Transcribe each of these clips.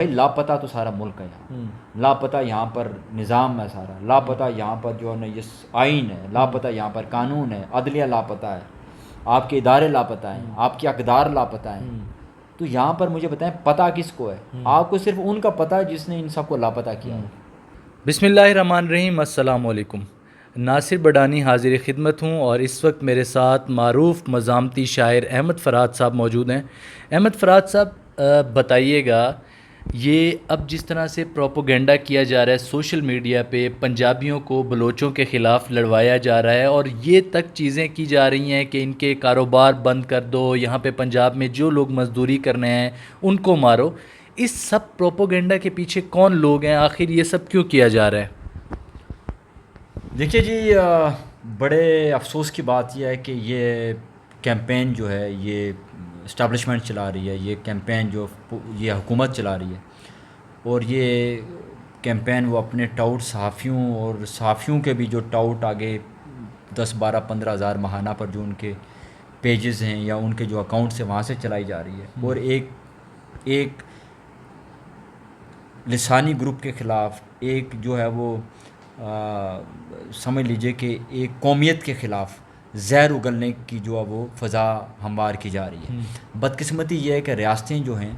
لاپتہ تو سارا ملک ہے یہاں، لاپتہ یہاں پر نظام ہے سارا، لاپتہ یہاں پر جو ہے نا یہ آئین ہے، لاپتہ یہاں پر قانون ہے، عدلیہ لاپتہ ہے، آپ کے ادارے لاپتہ ہیں، آپ کے اقدار لاپتہ ہیں. تو یہاں پر مجھے بتائیں پتہ کس کو ہے؟ آپ کو صرف ان کا پتہ ہے جس نے ان سب کو لاپتہ کیا ہے. بسم اللہ الرحمن الرحیم. السلام علیکم. ناصر بڈانی حاضر خدمت ہوں، اور اس وقت میرے ساتھ معروف مزاحمتی شاعر احمد فرات صاحب موجود ہیں. احمد فرات صاحب، بتائیے گا، یہ اب جس طرح سے پروپوگنڈا کیا جا رہا ہے سوشل میڈیا پہ، پنجابیوں کو بلوچوں کے خلاف لڑوایا جا رہا ہے، اور یہ تک چیزیں کی جا رہی ہیں کہ ان کے کاروبار بند کر دو، یہاں پہ پنجاب میں جو لوگ مزدوری کرنے ہیں ان کو مارو. اس سب پروپوگنڈا کے پیچھے کون لوگ ہیں؟ آخر یہ سب کیوں کیا جا رہا ہے؟ دیکھیے جی، بڑے افسوس کی بات یہ ہے کہ یہ کیمپین جو ہے یہ اسٹیبلشمنٹ چلا رہی ہے، یہ کیمپین جو یہ حکومت چلا رہی ہے، اور یہ کیمپین وہ اپنے ٹاؤٹ صحافیوں اور صحافیوں کے بھی جو ٹاؤٹ آگے 10-12-15 ہزار ماہانہ پر جو ان کے پیجز ہیں یا ان کے جو اکاؤنٹس ہیں وہاں سے چلائی جا رہی ہے، اور ایک لسانی گروپ کے خلاف، ایک جو ہے وہ سمجھ لیجئے کہ ایک قومیت کے خلاف زہر اگلنے کی جو ہے وہ فضا ہموار کی جا رہی ہے. بدقسمتی یہ ہے کہ ریاستیں جو ہیں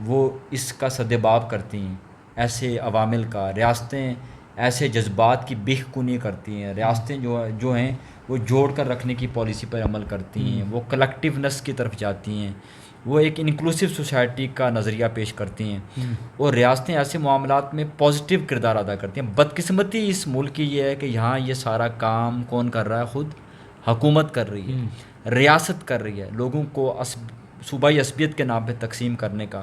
وہ اس کا سدباب کرتی ہیں، ایسے عوامل کا، ریاستیں ایسے جذبات کی بخ کنی کرتی ہیں، ریاستیں جو ہیں وہ جوڑ کر رکھنے کی پالیسی پر عمل کرتی ہیں، وہ کلیکٹیونس کی طرف جاتی ہیں، وہ ایک انکلوسیو سوسائٹی کا نظریہ پیش کرتی ہیں، اور ریاستیں ایسے معاملات میں پازیٹیو کردار ادا کرتی ہیں. بدقسمتی اس ملک کی یہ ہے کہ یہاں یہ سارا کام کون کر رہا ہے؟ خود حکومت کر رہی ہے، ریاست کر رہی ہے، لوگوں کو صوبائی عصبیت کے نام پہ تقسیم کرنے کا،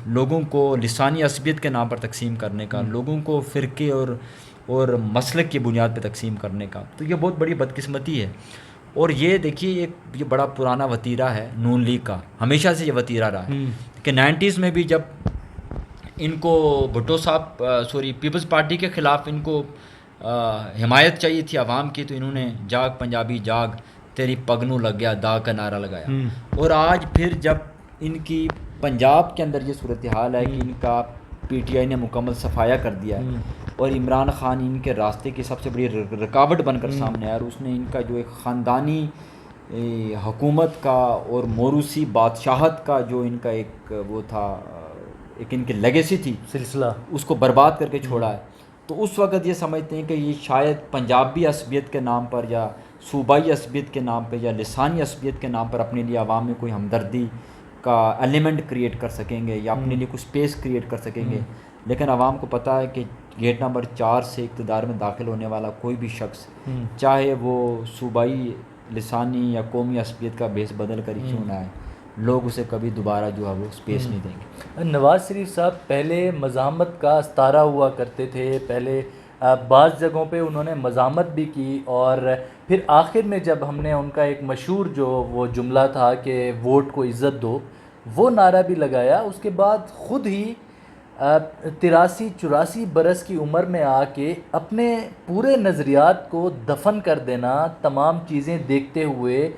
لوگوں کو لسانی عصبیت کے نام پر تقسیم کرنے کا، لوگوں کو فرقے اور مسلک کی بنیاد پہ تقسیم کرنے کا. تو یہ بہت بڑی بدقسمتی ہے. اور یہ دیکھیے یہ بڑا پرانا وتیرہ ہے نون لیگ کا، ہمیشہ سے یہ وتیرہ رہا ہے کہ 90s میں بھی جب ان کو بھٹو صاحب پیپلز پارٹی کے خلاف ان کو حمایت چاہیے تھی عوام کی، تو انہوں نے جاگ پنجابی جاگ تیری پگنوں لگ گیا داغ کا نعرہ لگایا. اور آج پھر جب ان کی پنجاب کے اندر یہ صورتحال ہے کہ ان کا پی ٹی آئی نے مکمل صفایا کر دیا ہے، اور عمران خان ان کے راستے کی سب سے بڑی رکاوٹ بن کر سامنے آیا، اور اس نے ان کا جو ایک خاندانی حکومت کا اور موروثی بادشاہت کا جو ان کا ایک وہ تھا، ایک ان کی لیگیسی تھی، سلسلہ، اس کو برباد کر کے چھوڑا ہے. تو اس وقت یہ سمجھتے ہیں کہ یہ شاید پنجابی عصبیت کے نام پر یا صوبائی عصبیت کے نام پہ یا لسانی عصبیت کے نام پر اپنے لیے عوام میں کوئی ہمدردی کا ایلیمنٹ کریٹ کر سکیں گے یا اپنے لیے کچھ اسپیس کریٹ کر سکیں گے. لیکن عوام کو پتہ ہے کہ گیٹ نمبر 4 سے اقتدار میں داخل ہونے والا کوئی بھی شخص، چاہے وہ صوبائی لسانی یا قومی عصبیت کا بیس بدل کر ہی کیوں نہ ہے، لوگ اسے کبھی دوبارہ جو ہے وہ اسپیس نہیں دیں گے. نواز شریف صاحب پہلے مزاحمت کا استارہ ہوا کرتے تھے، پہلے بعض جگہوں پہ انہوں نے مزاحمت بھی کی، اور پھر آخر میں جب ہم نے ان کا ایک مشہور جو وہ جملہ تھا کہ ووٹ کو عزت دو، وہ نعرہ بھی لگایا، اس کے بعد خود ہی 83-84 برس کی عمر میں آ کے اپنے پورے نظریات کو دفن کر دینا، تمام چیزیں دیکھتے ہوئے،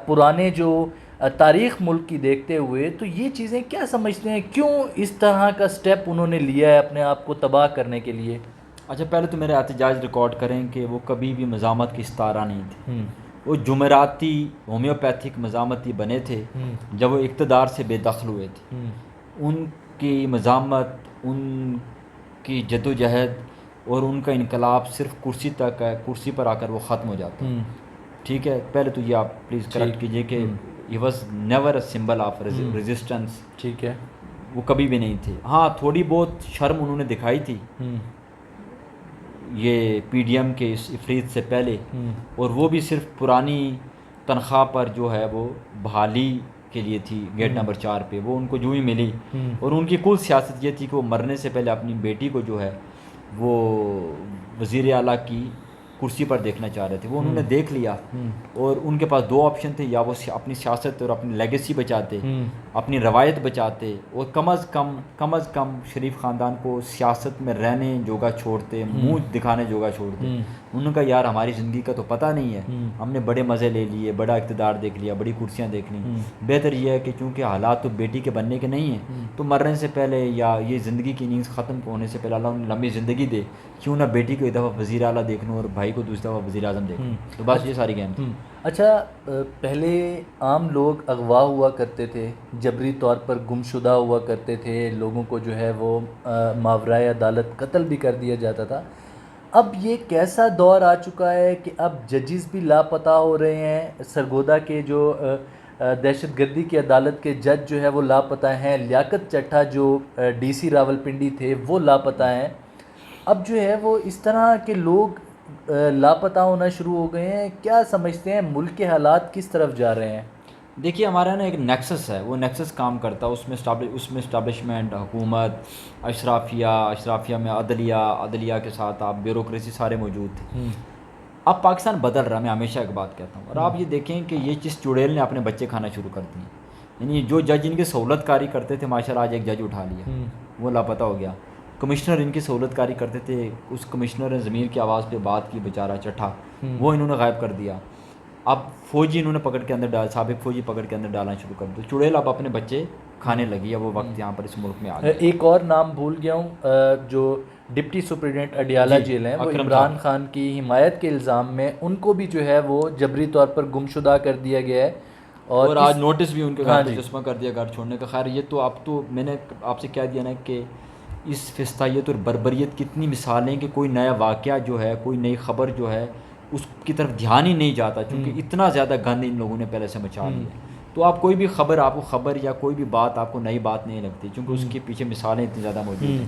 پرانے جو تاریخ ملک کی دیکھتے ہوئے، تو یہ چیزیں کیا سمجھتے ہیں، کیوں اس طرح کا سٹیپ انہوں نے لیا ہے اپنے آپ کو تباہ کرنے کے لیے؟ اچھا، پہلے تو میرے احتجاج ریکارڈ کریں کہ وہ کبھی بھی مزاحمت کی ستارہ نہیں تھے. وہ جمعراتی ہومیوپیتھک مزاحمتی بنے تھے جب وہ اقتدار سے بے دخل ہوئے تھے. ان کی مزاحمت، ان کی جدوجہد اور ان کا انقلاب صرف کرسی تک ہے، کرسی پر آ کر وہ ختم ہو جاتا ہے. ٹھیک ہے، پہلے تو یہ آپ پلیز کریکٹ کیجئے کہ he was never a symbol of resistance. ٹھیک ہے، وہ کبھی بھی نہیں تھے. ہاں، تھوڑی بہت شرم انہوں نے دکھائی تھی یہ پی ڈی ایم کے اس افریت سے پہلے، اور وہ بھی صرف پرانی تنخواہ پر جو ہے وہ بحالی کے لیے تھی گیٹ نمبر 4 پہ. وہ ان کو جو ہی ملی، اور ان کی کل سیاست یہ تھی کہ وہ مرنے سے پہلے اپنی بیٹی کو جو ہے وہ وزیر اعلیٰ کی کرسی پر دیکھنا چاہ رہے تھے، وہ انہوں نے دیکھ لیا، اور ان کے پاس دو آپشن تھے، یا وہ اپنی سیاست اور اپنی لیگیسی بچاتے، اپنی روایت بچاتے، اور کم از کم شریف خاندان کو سیاست میں رہنے جوگا چھوڑتے، منہ دکھانے جوگا چھوڑتے۔ انہوں نے کہا یار ہماری زندگی کا تو پتہ نہیں ہے، ہم نے بڑے مزے لے لیے، بڑا اقتدار دیکھ لیا، بڑی کرسیاں دیکھ لیں، بہتر یہ ہے کہ چونکہ حالات تو بیٹی کے بننے کے نہیں ہیں، تو مرنے سے پہلے یا یہ زندگی کی اننگز ختم ہونے سے پہلے اللہ انہیں لمبی زندگی دے، کیوں نہ بیٹی کو ایک دفعہ وزیر اعلیٰ دیکھ لوں اور بھائی کو دوسری دفعہ وزیر اعظم دیکھ لوں۔ تو بس یہ ساری گیم تھی۔ اچھا، پہلے عام لوگ اغوا ہوا کرتے تھے، جبری طور پر گم شدہ ہوا کرتے تھے، لوگوں کو جو ہے وہ ماورائے عدالت قتل بھی کر دیا جاتا تھا۔ اب یہ کیسا دور آ چکا ہے کہ اب ججز بھی لاپتہ ہو رہے ہیں، سرگودا کے جو دہشت گردی کی عدالت کے جج جو ہے وہ لاپتہ ہیں، لیاقت چٹھا جو ڈی سی راولپنڈی تھے وہ لاپتہ ہیں۔ اب جو ہے وہ اس طرح کے لوگ لاپتہ ہونا شروع ہو گئے ہیں۔ کیا سمجھتے ہیں ملک کے حالات کس طرف جا رہے ہیں؟ دیکھیے ہمارا نا ایک نیکسس ہے، وہ نیکسس کام کرتا ہے، اس میں اسٹیبلشمنٹ، حکومت، اشرافیہ میں عدلیہ کے ساتھ آپ بیوروکریسی سارے موجود تھے۔ اب پاکستان بدل رہا ہے، میں ہمیشہ ایک بات کہتا ہوں، اور آپ یہ دیکھیں کہ یہ چیز چڑیل نے اپنے بچے کھانا شروع کر دی، یعنی جو جج ان کی سہولت کاری کرتے تھے، ماشاءاللہ آج ایک جج اٹھا لیا، وہ لاپتہ ہو گیا۔ کمشنر ان کی سہولت کاری کرتے تھے، اس کمشنر نے ضمیر کی آواز پہ بات کی، بیچارہ چٹھا، وہ انہوں نے غائب کر دیا۔ اب فوجی انہوں نے پکڑ کے اندر ڈال، سابق فوجی پکڑ کے اندر ڈالنا شروع کر دیا، چڑیل اب اپنے بچے کھانے لگی ہے، وہ وقت یہاں پر اس ملک میں آ گیا۔ ایک اور نام بھول گیا ہوں، جو ڈپٹی سپرنٹینڈنٹ اڈیالہ جیل ہیں، وہ عمران خان کی حمایت کے الزام میں ان کو بھی جو ہے وہ جبری طور پر گمشدہ کر دیا گیا ہے، اور آج نوٹس بھی ان کے گھر تجسمہ کر دیا گھر چھوڑنے کا۔ خیر یہ تو اب تو میں نے آپ سے کہہ دیا نا کہ اس فسطائیت اور بربریت کی اتنی مثالیں کہ کوئی نیا واقعہ جو ہے، کوئی نئی خبر جو ہے اس کی طرف دھیان ہی نہیں جاتا، چونکہ اتنا زیادہ گند ان لوگوں نے پہلے سے مچا لیا۔ تو آپ کوئی بھی خبر، آپ کو خبر یا کوئی بھی بات آپ کو نئی بات نہیں لگتی، چونکہ اس کے پیچھے مثالیں اتنی زیادہ موجود ہیں۔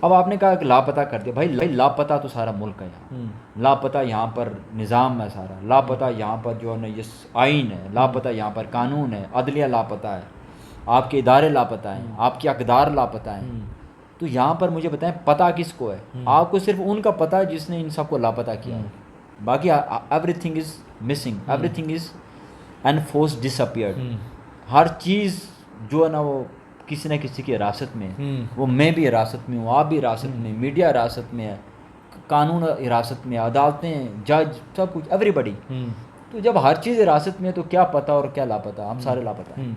اب آپ نے کہا کہ لاپتہ کر دیا، بھائی لاپتہ تو سارا ملک ہے یہاں، لاپتہ یہاں پر نظام ہے سارا، لاپتہ یہاں پر جو ہے نا یہ آئین ہے، لاپتہ یہاں پر قانون ہے، عدلیہ لاپتہ ہے، آپ کے ادارے لاپتہ ہیں، آپ کے اقدار لاپتہ ہیں۔ تو یہاں پر مجھے بتائیں پتہ کس کو ہے؟ آپ کو صرف ان کا پتہ ہے جس نے ان سب کو لاپتہ کیا ہے، باقی everything is missing, everything is enforce disappeared. ہر چیز جو ہے نا وہ کسی نہ کسی کی حراست میں ہے، وہ میں بھی حراست میں ہوں، آپ بھی حراست میں، میڈیا حراست میں ہے، قانون حراست میں، عدالتیں، جج، سب کچھ، ایوری بڈی۔ تو جب ہر چیز حراست میں ہے تو کیا پتہ اور کیا لاپتہ؟ ہم سارے لاپتہ ہیں۔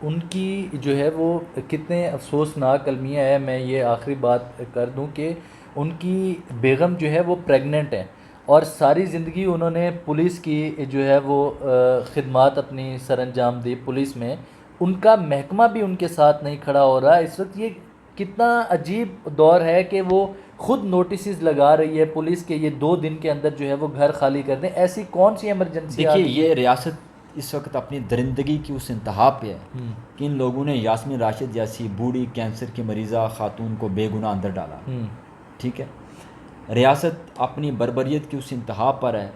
ان کی جو ہے وہ کتنے افسوسناک المیہ ہے، میں یہ آخری بات کر دوں کہ ان کی بیگم جو ہے وہ پریگننٹ ہے، اور ساری زندگی انہوں نے پولیس کی جو ہے وہ خدمات اپنی سر انجام دی پولیس میں، ان کا محکمہ بھی ان کے ساتھ نہیں کھڑا ہو رہا اس وقت۔ یہ کتنا عجیب دور ہے کہ وہ خود نوٹسز لگا رہی ہے پولیس کے یہ 2 دن کے اندر جو ہے وہ گھر خالی کر دیں۔ ایسی کون سی ایمرجنسی؟ دیکھیے یہ ریاست اس وقت اپنی درندگی کی اس انتہا پہ ہے کہ ان لوگوں نے یاسمین راشد جیسی بوڑھی کینسر کی مریضہ خاتون کو بے گناہ اندر ڈالا، ٹھیک ہے۔ ریاست اپنی بربریت کی اس انتہا پر ہے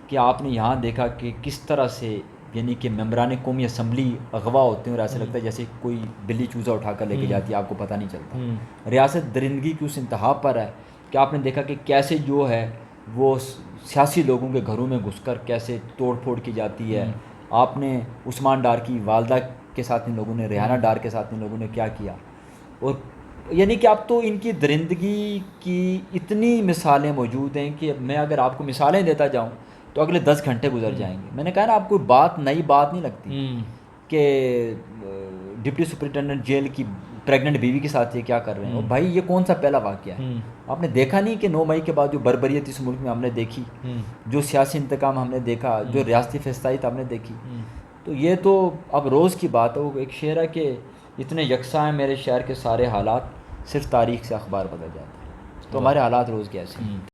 کہ آپ نے یہاں دیکھا کہ کس طرح سے یعنی کہ ممبران قومی اسمبلی اغوا ہوتے ہیں، اور ایسا لگتا ہے جیسے کوئی بلی چوزا اٹھا کر لے کے جاتی ہے، آپ کو پتہ نہیں چلتا۔ ریاست درندگی کی اس انتہا پر ہے کہ آپ نے دیکھا کہ کیسے جو ہے وہ سیاسی لوگوں کے گھروں میں گھس کر کیسے توڑ پھوڑ کی جاتی ہے۔ آپ نے عثمان ڈار کی والدہ کے ساتھ ان لوگوں نے، ریحانہ ڈار کے ساتھ ان لوگوں نے کیا کیا، اور یعنی کہ اب تو ان کی درندگی کی اتنی مثالیں موجود ہیں کہ میں اگر آپ کو مثالیں دیتا جاؤں تو اگلے 10 گھنٹے گزر جائیں گے۔ میں نے کہا نا آپ کوئی بات نئی بات نہیں لگتی کہ ڈپٹی سپرنٹینڈنٹ جیل کی پریگننٹ بیوی کے ساتھ یہ کیا کر رہے ہیں، اور بھائی یہ کون سا پہلا واقعہ ہے؟ آپ نے دیکھا نہیں کہ 9 مئی کے بعد جو بربریت اس ملک میں ہم نے دیکھی، جو سیاسی انتقام ہم نے دیکھا، جو ریاستی فسطائیت ہم نے دیکھی، تو یہ تو اب روز کی بات ہے۔ وہ ایک شعر ہے کہ اتنے یکساں ہیں میرے شہر کے سارے حالات، صرف تاریخ سے اخبار بدل جاتا ہے۔ تو ہمارے حالات روز کے ایسے ہیں۔